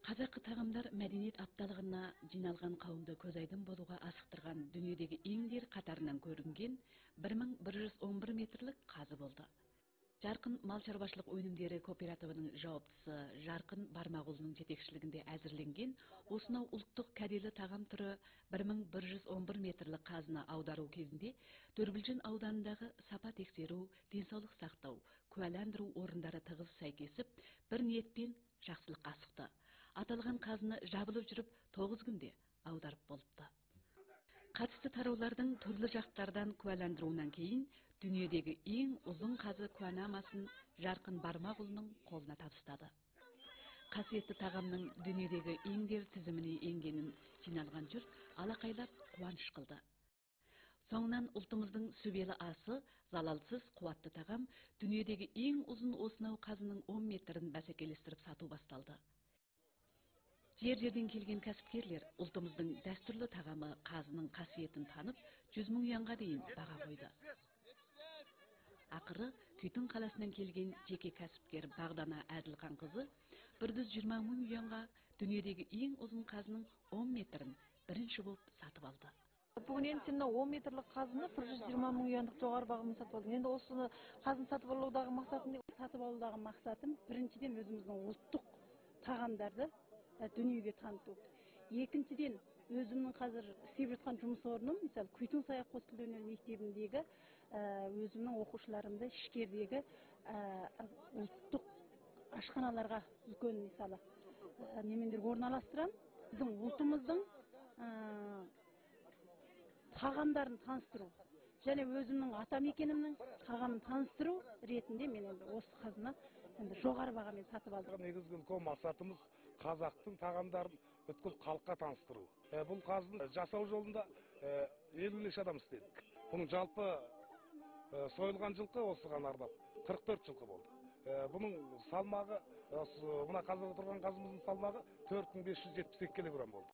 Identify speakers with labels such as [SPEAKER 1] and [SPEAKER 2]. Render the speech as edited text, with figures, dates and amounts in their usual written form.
[SPEAKER 1] Қазақы тағамдар мәдениет апталығына жиналған қауымды көз айдын болуға асықтырған дүниедегі еңдер қатарынан көрінген 1111 метрлік қазы болды. Жарқын мал шаруашылық өнімдері кооперативінің жауаптысы Жарқын Бармағұлының жетекшілігінде әзірленген осынау ұлттық кәделі тағам түрі 1111 метрлік қазына аудару кезінде Төргүлжін ауданындағы сапа тексеру, денсаулық сақтау, куәландыру орындары тығыз сәйкесіп, бір ниетпен жақсылыққа асықты. Аталған қазыны жабылып жүріп 9 күнде аударып болыпты. Қатысты тараулардың түрлі жақтардан куәландыруынан кейін дүниедегі ең ұзын қазы куәнамасын Жарқын Бармағұлының қолына табыстады. Қасиетті тағамның дүниедегі еңдер тізіміне енгенін жиналған жұрт алақайлап қуаныш қылды. Соңынан ұлтымыздың сүбелі асы, залалсыз қуатты тағам дүниедегі ең ұзын осынау қазының 10 метрін бәсекелестіріп сату басталды. Жер-жерден келген кәсіпкерлер ұлтымыздың дәстүрлі тағамы қазының қасиетін танып, 100 мың юанға дейін баға қойды. Ақыры Күйтін қаласынан келген жеке кәсіпкер Бағдана Әділхан қызы 120 мың юанға дүниедегі ең ұзын қазының 10 метрін бірінші болып сатып алды.
[SPEAKER 2] Бүгін енді 10 метрлік қазыны 120 мың юандық жоғары бағамен сатып алдым. Енді осыны қазын сатып алудағы мақсатым біріншіден өзіміздің ұлттық тағамдарды дүниеге таныту. Екіншіден, өзімнің қазір істеп жатқан жұмыс орным, мысалы, Күйтін Саяқ қос тілді өнер мектебіндегі өзімнің оқушыларымды ішкердегі ұлттық ашханаларға үлкен мысалы немендер орналастырам. Біздің ұлтымыздың тағамдарын таныстыру және өзімнің атамекенімнің тағамын таныстыру ретінде мен енді осы қазына жоғары бағамен сатып алдым.
[SPEAKER 3] Негізгі үлкен мақсатымыз қазақтың тағамдарын бүткіл халыққа таныстыру. Бұл қазын жасау жолында 50 адам істеді. Бұның жалпы сойылған жылқы осыған арнап 44 жылқы болды. Бұның салмағы, мына қазір тұрған қазымыздың салмағы 4572 килограмм болды.